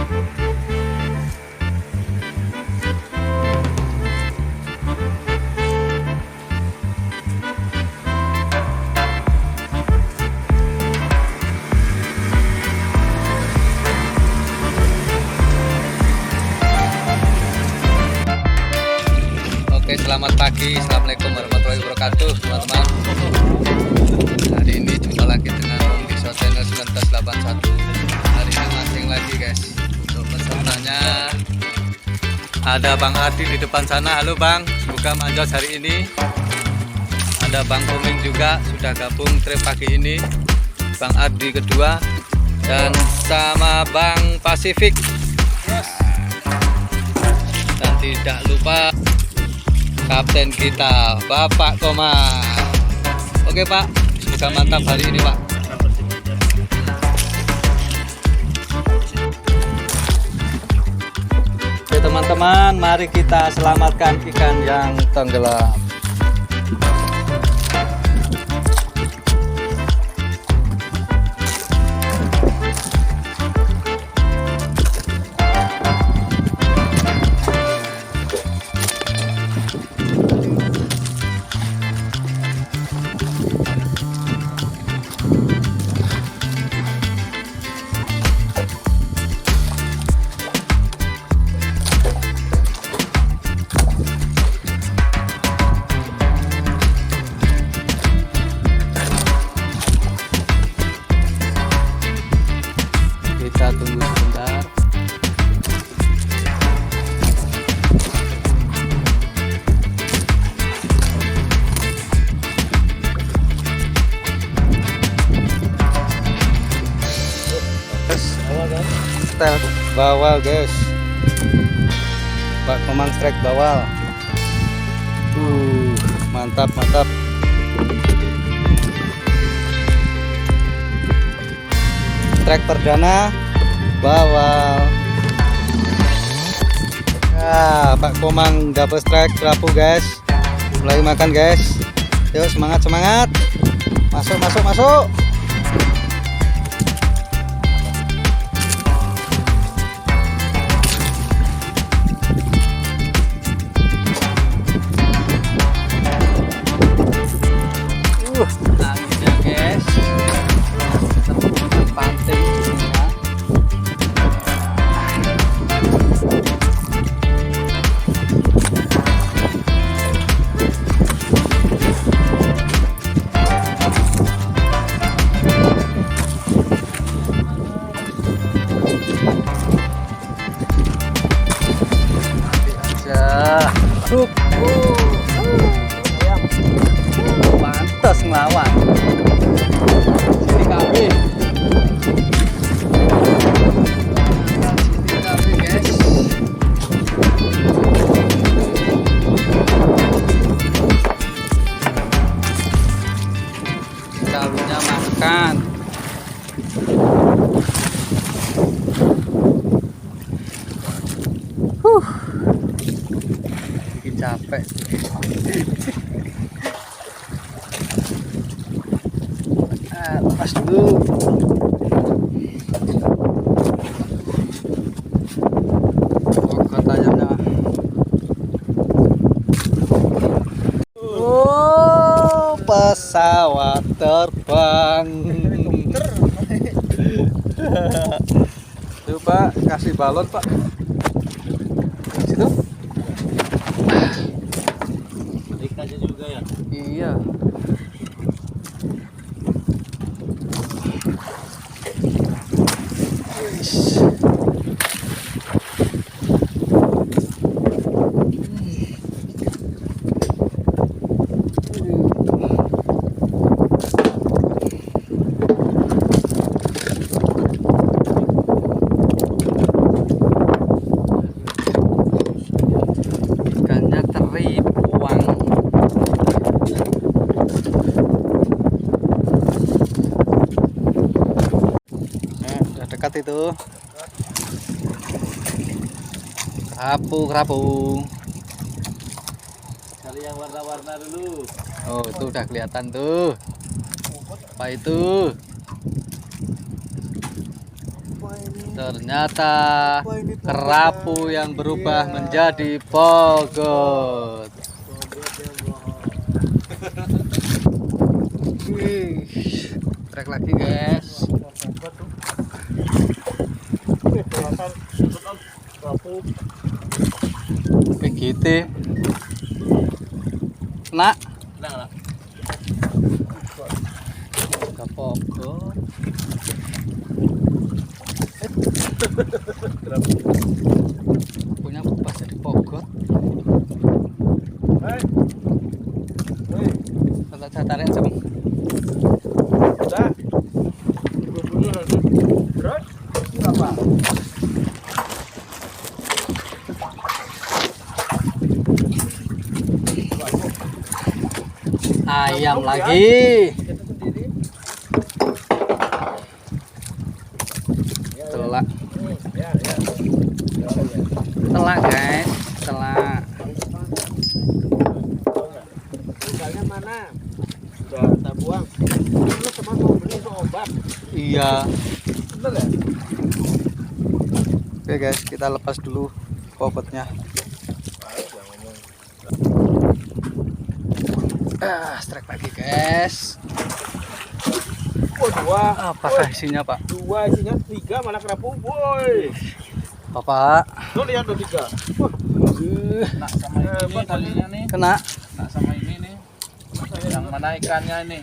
Oke, selamat pagi, assalamualaikum warahmatullahi wabarakatuh, teman-teman. Hari ini jumpa lagi dengan Om Biso Channel 1981. Hari ini mancing lagi, guys. Untuk pesertanya ada Bang Adi di depan sana. Halo Bang, semoga manjat hari ini. Ada Bang Koming juga sudah gabung trip pagi ini. Bang Adi kedua dan sama Bang Pasifik. Dan tidak lupa kapten kita, Bapak Komar. Oke Pak, semoga mantap hari ini Pak. Oke teman-teman, mari kita selamatkan ikan yang tenggelam. Kita tunggu sebentar. Setel bawal guys. Pak Komang strike bawal. Mantap mantap. Strike perdana bawal. Ya, Pak Komang dapat strike kerapu guys. Mulai makan guys. Yuk semangat semangat. Masuk masuk masuk. Anginnya guys. Panting semua. Pantas ngelawan. Sini kami. Sini kami guys. Kalunya makan. Bikin capek. Lepas dulu. Kokot ayamnya. Oh, pesawat terbang. Tuh Pak, kasih balon Pak. Situ. Ikan aja juga ya? Iya. Ikannya teri buang. Udah dekat itu. Kerapu. Cari yang warna-warna dulu. Oh, itu udah kelihatan tuh. Apa itu? Apa ini? Ternyata kerapu yang berubah menjadi pogot. Wih, trek lagi guys. PGT. Kena. Gak pogot. Punya pas jadi pogot. Kalau saya tarik aja bang. Ayam lagi. Telak. Telak guys, telak. Misalnya mana? Udah tak buang. Lu cuma mau beli itu obat. Iya. Bener ya? Oke guys, kita lepas dulu bobotnya. Strike lagi guys. Oh, dua. Apakah isinya pak? Dua isinya 3 malah kerapu, boy. Bapak. Lo lihat tuh 3. Nak sama ini talinya nih. Kena. Nak sama ini nih. Yang mana ikannya ini?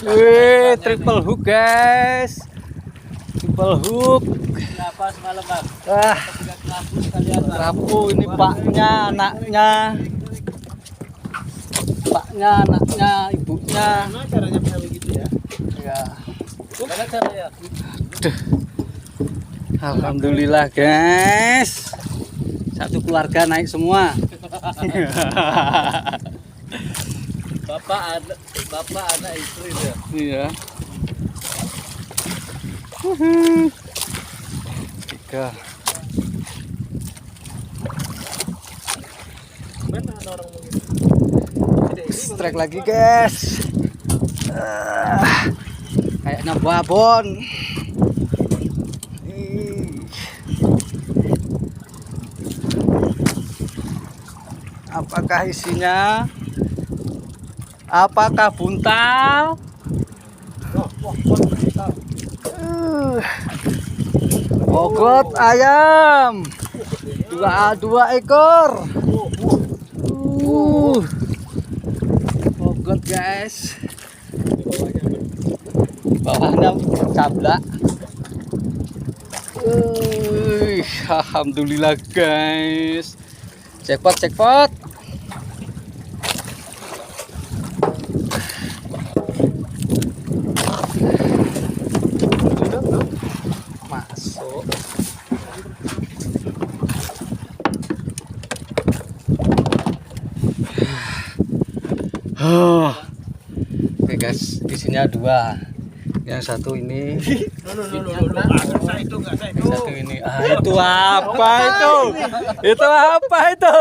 Wih, triple hook guys. Triple hook. Kenapa semalam bang? Ah, Tiga kerapu sekalian. kerapu ini paknya, anaknya. Paknya, anaknya, ibunya. Gimana caranya bisa begitu ya? Ya. Gimana caranya? Duh. Alhamdulillah guys. Satu keluarga naik semua. Bapak anak istri dia. Iya. Tiga. Mana ada orang begitu? Strike lagi guys. Kayaknya babon. Apakah isinya? Apakah buntal? Pogot ayam. Dua ekor. Pogot guys. Bawahnya cablak. Alhamdulillah guys. Jackpot. Masuk. Oke guys, isinya 2. Yang satu ini. Yang satu ini. Itu apa itu? Itu apa itu?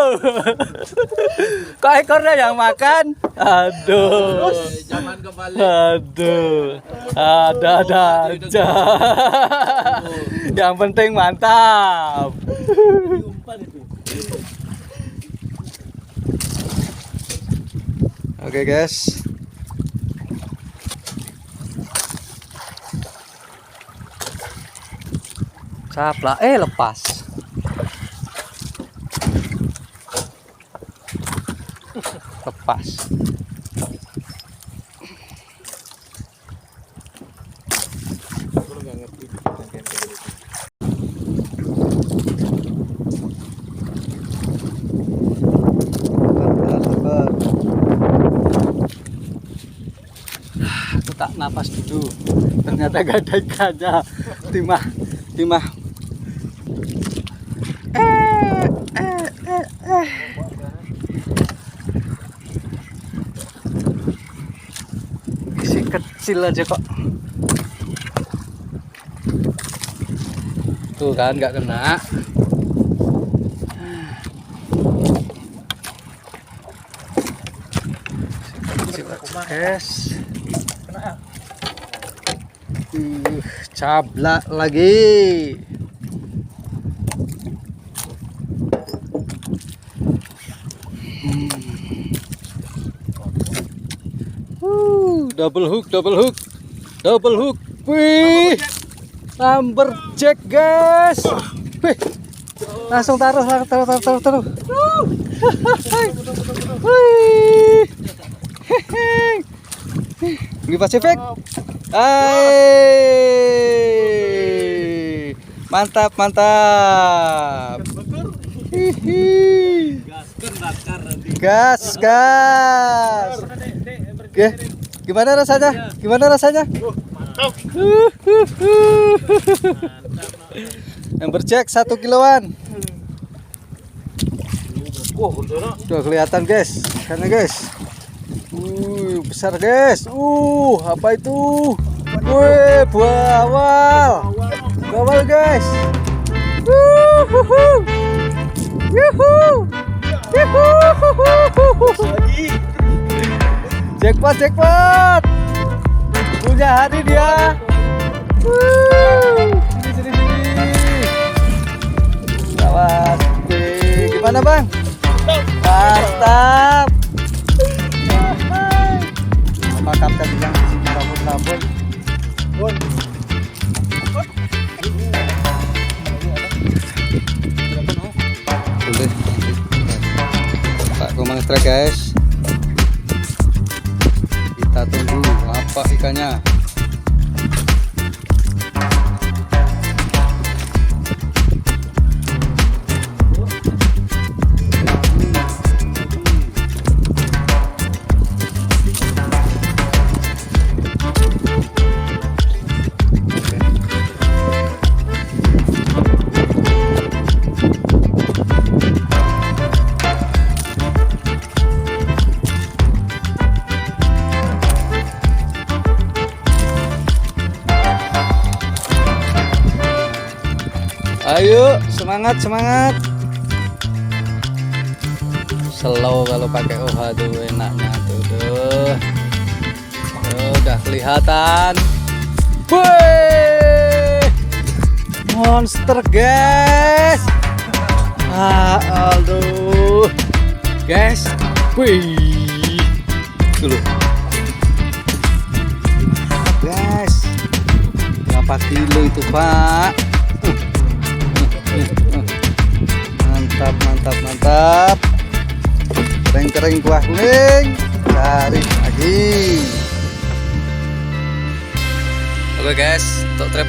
Kok ekornya yang makan? Aduh. Zaman kembali. Aduh. Ada aja. Yang penting mantap. Umpan itu. Oke guys. Caplak, lepas. Lepas. Aku tak napas dulu. Ternyata gak ada ikannya. Timah. Isi kecil aja kok. Tuh kan nggak kena. Isi kecil guys. Cablak lagi. Double hook, double hook, double hook. Wih, lumberjack guys. Wih, langsung taruh. Wih, Beli Pasifik. Hai, mantap. Hihi. Gas. Oke, gimana rasanya? Lumberjack 1 kiloan. Tuh kelihatan guys, karena guys. Besar guys. Apa itu? Wih, bawal guys. Jackpot. Punya hari dia. Sini. Awas. Gimana bang? Mantap. Apa kapten bilang di sini rambut. Boleh. Pak Komang Strike guys. Kita tunggu apa ikannya. Ayo, semangat. Slow kalau pakai OH tuh enaknya tuh. Udah kelihatan. Wih, monster guys. Aduh, guys. Wih, dulu. Guys, berapa kilo itu Pak? Mantap. Kering kuah kuning. Tarik lagi. Oke guys, untuk trip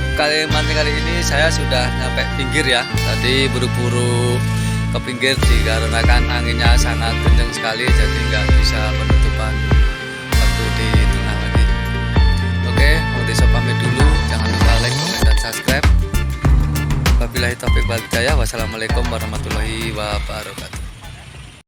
mancing kali ini saya sudah nyampe pinggir ya. Tadi buru-buru ke pinggir dikarenakan anginnya sangat kencang sekali, jadi nggak bisa penutupan waktu di tengah lagi. Oke, mau pamit dulu. Jangan lupa like, komen, dan subscribe. Wabillahi taufiq wal hidayah. Wassalamualaikum warahmatullahi wabarakatuh.